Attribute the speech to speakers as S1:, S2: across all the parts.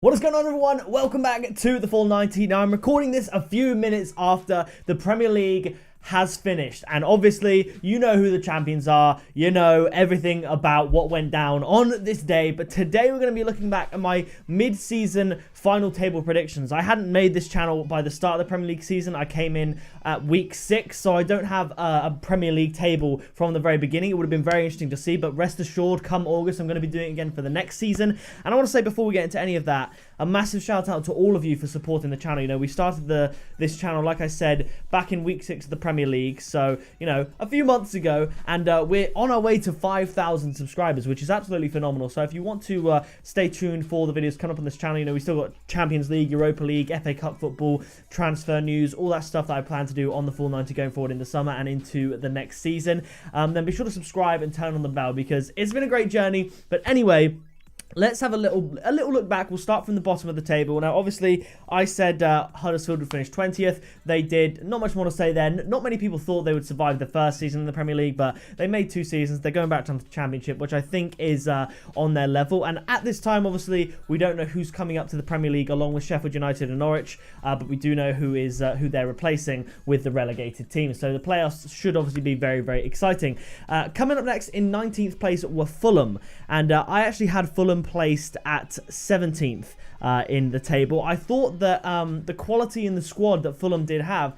S1: What is going on, everyone? Welcome back to the Full 90. Now, I'm recording this a few minutes after the Premier League has finished, and obviously you know who the champions are, you know everything about what went down on this day. But today we're going to be looking back at my mid-season final table predictions. I hadn't made this channel by the start of the Premier League season. I came in at week 6, so I don't have a Premier League table from the very beginning. It would have been very interesting to see, but rest assured, come August I'm going to be doing it again for the next season. And I want to say, before we get into any of that, a massive shout out to all of you for supporting the channel. You know, we started this channel, like I said, back in week 6 of the Premier League, so, you know, a few months ago, and we're on our way to 5,000 subscribers, which is absolutely phenomenal. So if you want to stay tuned for the videos coming up on this channel, you know, we still got Champions League, Europa League, FA Cup football, transfer news, all that stuff that I plan to do on the Full 90 going forward in the summer and into the next season. Then be sure to subscribe and turn on the bell, because it's been a great journey. But anyway, let's have a little look back. We'll start from the bottom of the table. Now, obviously, I said Huddersfield would finish 20th. They did. Not much more to say then. Not many people thought they would survive the first season in the Premier League, but they made 2 seasons. They're going back to the Championship, which I think is on their level. And at this time, obviously, we don't know who's coming up to the Premier League along with Sheffield United and Norwich, but we do know who they're replacing with the relegated team. So the playoffs should obviously be very, very exciting. Coming up next in 19th place were Fulham, and I actually had Fulham placed at 17th in the table. I thought that the quality in the squad that Fulham did have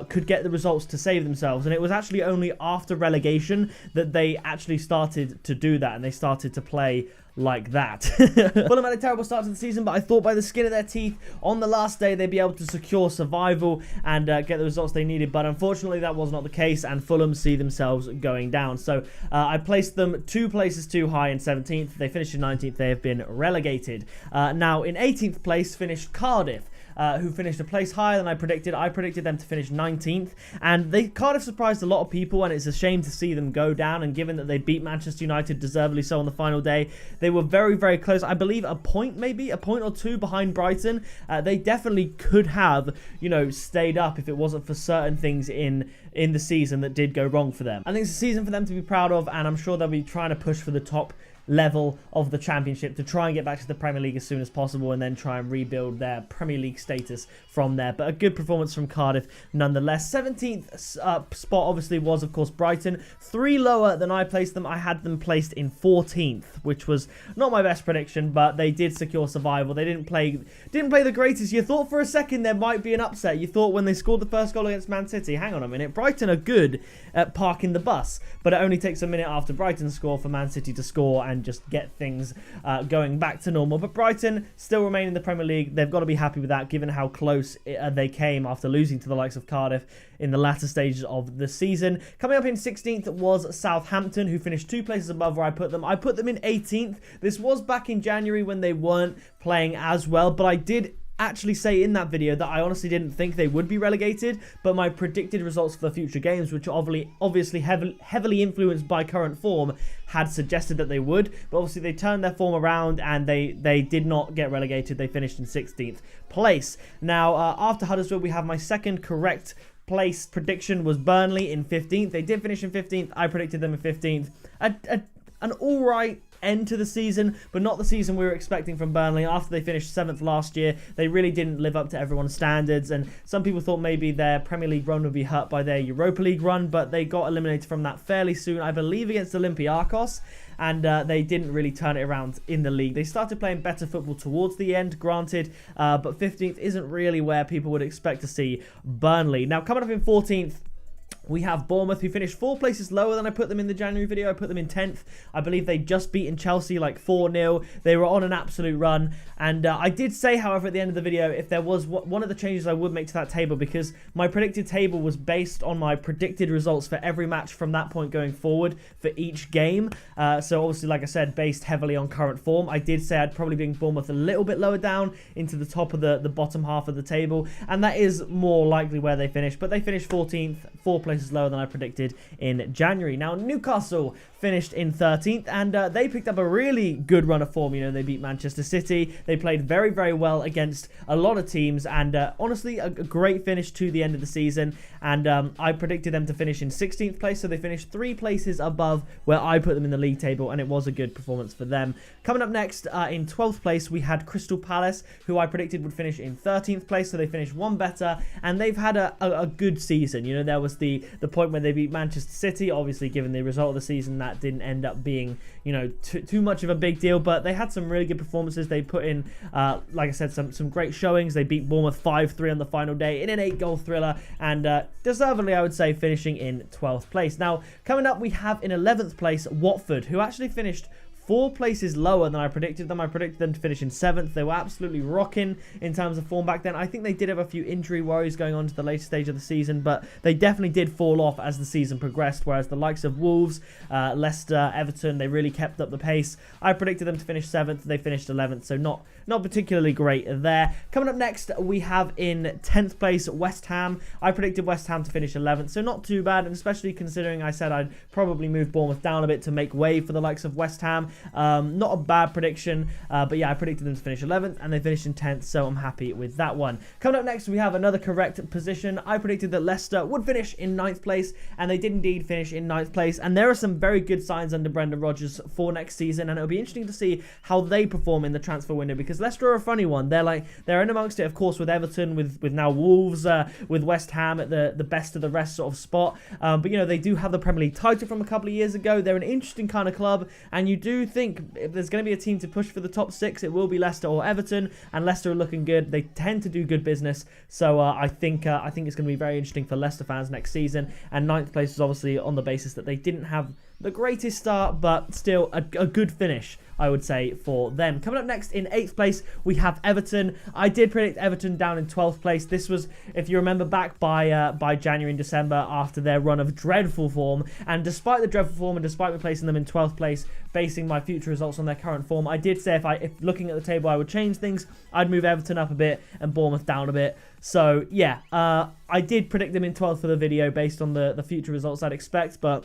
S1: could get the results to save themselves, and it was actually only after relegation that they actually started to do that, and they started to play like that. Fulham had a terrible start to the season, but I thought by the skin of their teeth on the last day they'd be able to secure survival and get the results they needed, but unfortunately that was not the case, and Fulham see themselves going down. So I placed them 2 places too high in 17th. They finished in 19th. They have been relegated. Now in 18th place finished Cardiff, who finished a place higher than I predicted. I predicted them to finish 19th, and Cardiff surprised a lot of people, and it's a shame to see them go down. And given that they beat Manchester United, deservedly so, on the final day, they were very, very close. I believe a point or 2 behind Brighton. They definitely could have, you know, stayed up if it wasn't for certain things in the season that did go wrong for them. I think it's a season for them to be proud of, and I'm sure they'll be trying to push for the top level of the Championship to try and get back to the Premier League as soon as possible, and then try and rebuild their Premier League status from there. But a good performance from Cardiff nonetheless. 17th spot obviously was, of course, Brighton. 3 lower than I placed them. I had them placed in 14th, which was not my best prediction, but they did secure survival. They didn't play the greatest. You thought for a second there might be an upset. You thought when they scored the first goal against Man City, hang on a minute, Brighton are good at parking the bus, but it only takes a minute after Brighton score for Man City to score and just get things going back to normal. But Brighton still remain in the Premier League. They've got to be happy with that, given how close they came after losing to the likes of Cardiff in the latter stages of the season. Coming up in 16th was Southampton, who finished 2 places above where I put them. I put them in 18th. This was back in January when they weren't playing as well, but I did actually say in that video that I honestly didn't think they would be relegated, but my predicted results for the future games, which are obviously heavily influenced by current form, had suggested that they would. But obviously they turned their form around and they did not get relegated. They finished in 16th place. Now after Huddersfield, we have my second correct place prediction was Burnley in 15th. They did finish in 15th. I predicted them in 15th. An alright end to the season, but not the season we were expecting from Burnley. After they finished 7th last year, they really didn't live up to everyone's standards, and some people thought maybe their Premier League run would be hurt by their Europa League run, but they got eliminated from that fairly soon, I believe against Olympiacos, and they didn't really turn it around in the league. They started playing better football towards the end, granted, but 15th isn't really where people would expect to see Burnley. Now, coming up in 14th, we have Bournemouth, who finished 4 places lower than I put them in the January video. I put them in 10th. I believe they'd just beaten Chelsea like 4-0. They were on an absolute run. And I did say, however, at the end of the video, if there was one of the changes I would make to that table, because my predicted table was based on my predicted results for every match from that point going forward for each game. So obviously, like I said, based heavily on current form. I did say I'd probably bring Bournemouth a little bit lower down into the top of the bottom half of the table. And that is more likely where they finished. But they finished 14th, 4 places lower than I predicted in January. Now, Newcastle finished in 13th, and they picked up a really good run of form. You know, they beat Manchester City. They played very, very well against a lot of teams, and honestly, a great finish to the end of the season. And I predicted them to finish in 16th place, so they finished 3 places above where I put them in the league table, and it was a good performance for them. Coming up next, in 12th place, we had Crystal Palace, who I predicted would finish in 13th place, so they finished 1 better, and they've had a good season. You know, there was the point when they beat Manchester City. Obviously, given the result of the season, that didn't end up being, you know, too much of a big deal, but they had some really good performances. They put in, like I said, some great showings. They beat Bournemouth 5-3 on the final day in an 8-goal thriller, and deservedly, I would say, finishing in 12th place. Now, coming up, we have in 11th place Watford, who actually finished 4 places lower than I predicted them. I predicted them to finish in 7th. They were absolutely rocking in terms of form back then. I think they did have a few injury worries going on to the later stage of the season, but they definitely did fall off as the season progressed, whereas the likes of Wolves, Leicester, Everton, they really kept up the pace. I predicted them to finish 7th. They finished 11th, so not particularly great there. Coming up next, we have in 10th place West Ham. I predicted West Ham to finish 11th, so not too bad, and especially considering I said I'd probably move Bournemouth down a bit to make way for the likes of West Ham. Not a bad prediction, but yeah, I predicted them to finish 11th, and they finished in 10th, so I'm happy with that one. Coming up next, we have another correct position. I predicted that Leicester would finish in 9th place, and they did indeed finish in 9th place, and there are some very good signs under Brendan Rodgers for next season, and it'll be interesting to see how they perform in the transfer window, because Leicester are a funny one. They're in amongst it, of course, with Everton, with now Wolves, with West Ham at the best of the rest sort of spot, but you know, they do have the Premier League title from a couple of years ago. They're an interesting kind of club, and you do think if there's going to be a team to push for the top 6, it will be Leicester or Everton, and Leicester are looking good. They tend to do good business, so I think it's going to be very interesting for Leicester fans next season. And 9th place is obviously on the basis that they didn't have the greatest start, but still a good finish, I would say, for them. Coming up next in 8th place, we have Everton. I did predict Everton down in 12th place. This was, if you remember back by January and December, after their run of dreadful form. And despite the dreadful form, and despite me placing them in 12th place, basing my future results on their current form, I did say if looking at the table I would change things, I'd move Everton up a bit and Bournemouth down a bit. So yeah, I did predict them in 12th for the video based on the future results I'd expect, but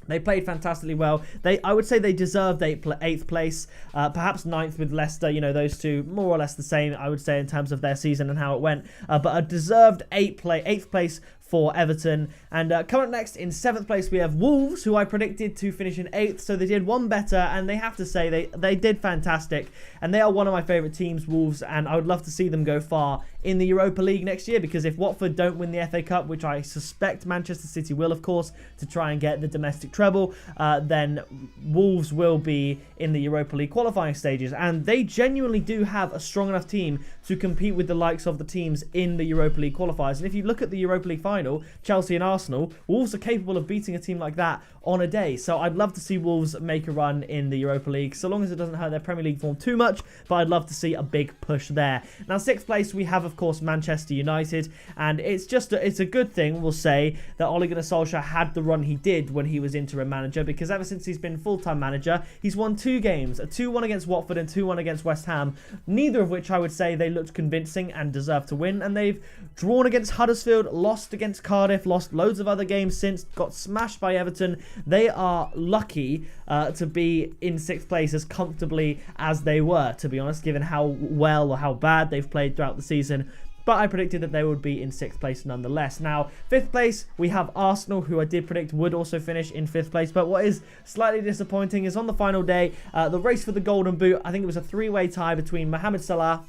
S1: they played fantastically well. I would say they deserved 8th place, perhaps 9th with Leicester. You know, those two more or less the same, I would say, in terms of their season and how it went. But a deserved 8th place for Everton. And coming up next in 7th place, we have Wolves, who I predicted to finish in 8th. So they did one better, and they have to say they did fantastic. And they are one of my favourite teams, Wolves, and I would love to see them go far in the Europa League next year, because if Watford don't win the FA Cup, which I suspect Manchester City will, of course, to try and get the domestic treble, then Wolves will be in the Europa League qualifying stages, and they genuinely do have a strong enough team to compete with the likes of the teams in the Europa League qualifiers. And if you look at the Europa League final, Chelsea and Arsenal, Wolves are capable of beating a team like that on a day. So I'd love to see Wolves make a run in the Europa League, so long as it doesn't hurt their Premier League form too much, but I'd love to see a big push there. Now, 6th place, we have, of course, Manchester United, and it's a good thing, we'll say, that Ole Gunnar Solskjaer had the run he did when he was interim manager, because ever since he's been full-time manager, he's won 2 games, a 2-1 against Watford and 2-1 against West Ham, neither of which I would say they looked convincing and deserved to win, and they've drawn against Huddersfield, lost against Cardiff, lost loads of other games since, got smashed by Everton. They are lucky to be in 6th place as comfortably as they were, to be honest, given how well or how bad they've played throughout the season. But I predicted that they would be in 6th place nonetheless. Now, 5th place, we have Arsenal, who I did predict would also finish in 5th place. But what is slightly disappointing is on the final day, the race for the Golden Boot, I think it was a 3-way tie between Mohamed Salah,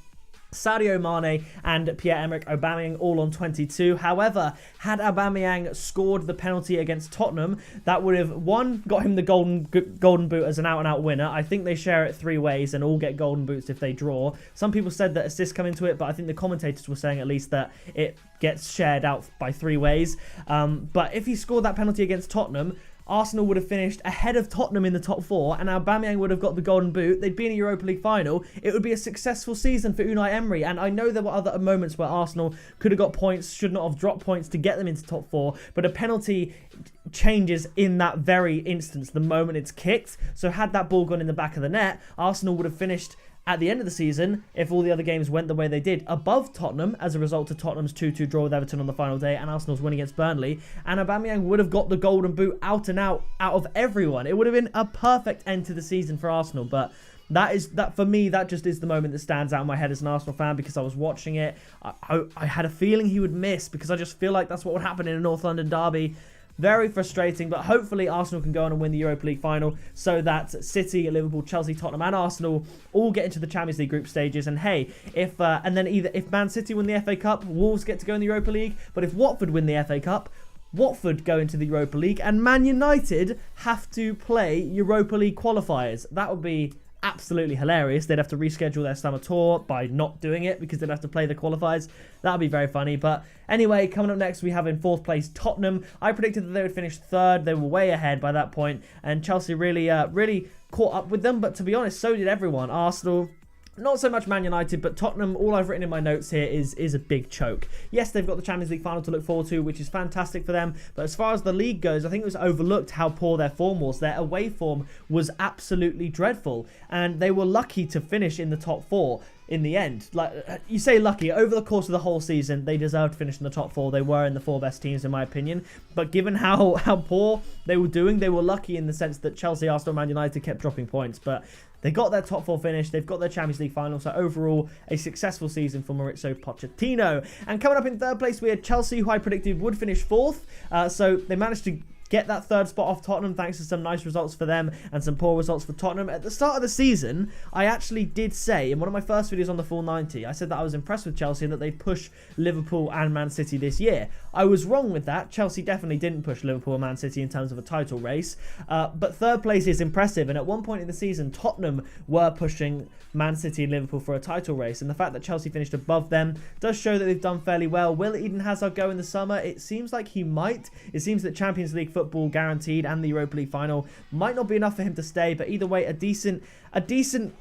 S1: Sadio Mane and Pierre-Emerick Aubameyang, all on 22. However, had Aubameyang scored the penalty against Tottenham, that would have, one, got him the golden boot as an out-and-out winner. I think they share it 3 ways and all get golden boots if they draw. Some people said that assists come into it, but I think the commentators were saying at least that it gets shared out by 3 ways. But if he scored that penalty against Tottenham, Arsenal would have finished ahead of Tottenham in the top 4, and Aubameyang would have got the golden boot. They'd be in a Europa League final. It would be a successful season for Unai Emery, and I know there were other moments where Arsenal could have got points, should not have dropped points to get them into top 4, but a penalty changes in that very instance the moment it's kicked. So had that ball gone in the back of the net, Arsenal would have finished at the end of the season, if all the other games went the way they did, above Tottenham as a result of Tottenham's 2-2 draw with Everton on the final day and Arsenal's win against Burnley, and Aubameyang would have got the golden boot out of everyone. It would have been a perfect end to the season for Arsenal, but that for me, that just is the moment that stands out in my head as an Arsenal fan, because I was watching it. I had a feeling he would miss, because I just feel like that's what would happen in a North London derby. Very frustrating, but hopefully Arsenal can go on and win the Europa League final, so that City, Liverpool, Chelsea, Tottenham and Arsenal all get into the Champions League group stages. And hey, if Man City win the FA Cup, Wolves get to go in the Europa League. But if Watford win the FA Cup, Watford go into the Europa League, and Man United have to play Europa League qualifiers. That would be absolutely hilarious. They'd have to reschedule their summer tour by not doing it, because they'd have to play the qualifiers. That would be very funny. But anyway, coming up next, we have in 4th place Tottenham. I predicted that they would finish 3rd. They were way ahead by that point, and Chelsea really caught up with them. But to be honest, so did everyone. Arsenal, not so much Man United, but Tottenham, all I've written in my notes here is a big choke. Yes, they've got the Champions League final to look forward to, which is fantastic for them. But as far as the league goes, I think it was overlooked how poor their form was. Their away form was absolutely dreadful, and they were lucky to finish in the top 4 in the end. Like, you say lucky, over the course of the whole season, they deserved to finish in the top 4. They were in the 4 best teams, in my opinion. But given how poor they were doing, they were lucky in the sense that Chelsea, Arsenal, Man United kept dropping points. But they got their top 4 finish. They've got their Champions League final. So overall, a successful season for Mauricio Pochettino. And coming up in 3rd place, we had Chelsea, who I predicted would finish 4th. So they managed to get that 3rd spot off Tottenham thanks to some nice results for them and some poor results for Tottenham. At the start of the season, I actually did say in one of my first videos on the Full 90, I said that I was impressed with Chelsea and that they'd push Liverpool and Man City this year. I was wrong with that. Chelsea definitely didn't push Liverpool and Man City in terms of a title race. But 3rd place is impressive. And at one point in the season, Tottenham were pushing Man City and Liverpool for a title race. And the fact that Chelsea finished above them does show that they've done fairly well. Will Eden Hazard go in the summer? It seems like he might. It seems that Champions League football guaranteed and the Europa League final might not be enough for him to stay. But either way, a decent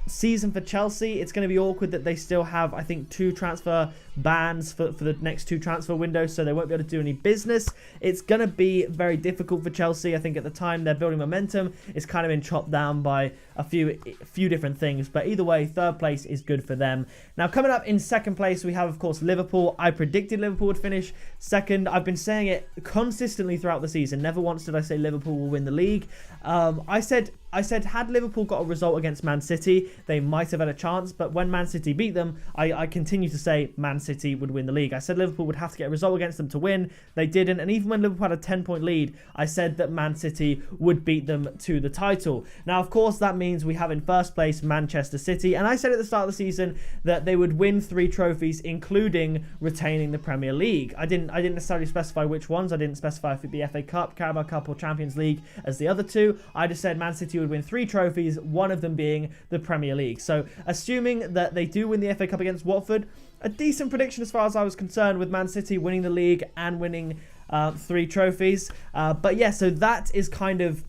S1: season for Chelsea. It's going to be awkward that they still have, I think, 2 transfer bans for the next 2 transfer windows, so they won't be able to do any business. It's going to be very difficult for Chelsea. I think at the time they're building momentum. It's kind of been chopped down by a few different things, but either way, 3rd place is good for them. Now, coming up in 2nd place, we have, of course, Liverpool. I predicted Liverpool would finish 2nd. I've been saying it consistently throughout the season. Never once did I say Liverpool will win the league. I said had Liverpool got a result against Man City, they might have had a chance. But when Man City beat them, I continue to say Man City would win the league. I said Liverpool would have to get a result against them to win. They didn't. And even when Liverpool had a 10-point lead, I said that Man City would beat them to the title. Now, of course, that means we have in 1st place Manchester City. And I said at the start of the season that they would win 3 trophies, including retaining the Premier League. I didn't necessarily specify which ones. I didn't specify if it'd be FA Cup, Carabao Cup or Champions League as the other 2. I just said Man City would win 3 trophies, one of them being the Premier League. So assuming that they do win the FA Cup against Watford, a decent prediction as far as I was concerned, with Man City winning the league and winning 3 trophies. But yeah, so that is kind of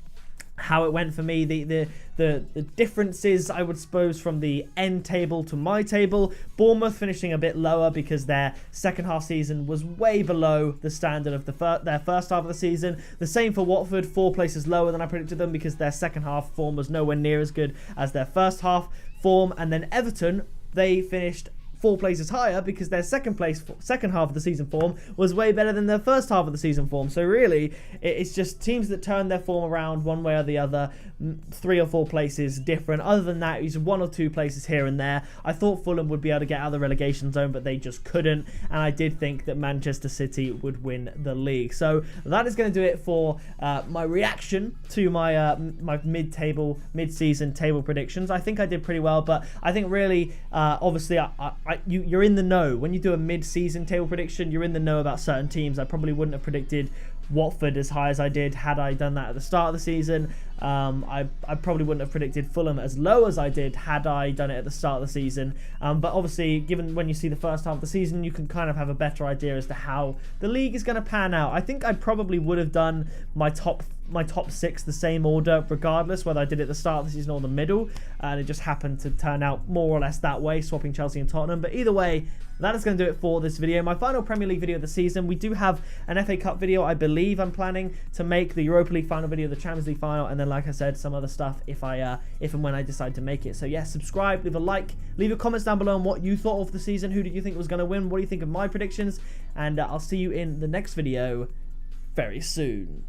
S1: how it went for me. The differences, I would suppose, from the end table to my table. Bournemouth finishing a bit lower because their second half season was way below the standard of their first half of the season. The same for Watford, 4 places lower than I predicted them because their second half form was nowhere near as good as their first half form. And then Everton, they finished 4 places higher because their second half of the season form was way better than their first half of the season form. So really, it's just teams that turn their form around one way or the other, 3 or 4 places different. Other than that, it's 1 or 2 places here and there. I thought Fulham would be able to get out of the relegation zone, but they just couldn't. And I did think that Manchester City would win the league. So that is going to do it for my reaction to my mid-season table predictions. I think I did pretty well, but I think really, obviously, you're in the know. When you do a mid-season table prediction, you're in the know about certain teams. I probably wouldn't have predicted Watford as high as I did had I done that at the start of the season. I probably wouldn't have predicted Fulham as low as I did had I done it at the start of the season. But obviously, given when you see the first half of the season, you can kind of have a better idea as to how the league is going to pan out. I think I probably would have done my top my top 6 the same order regardless, whether I did it at the start of the season or the middle, and it just happened to turn out more or less that way, swapping Chelsea and Tottenham. But either way, that is going to do it for this video. My final Premier League video of the season. We do have an FA Cup video, I believe I'm planning to make, the Europa League final video, the Champions League final, and then, like I said, some other stuff if and when I decide to make it. So yeah, subscribe, leave a like, leave your comments down below on what you thought of the season. Who did you think was going to win? What do you think of my predictions? And I'll see you in the next video very soon.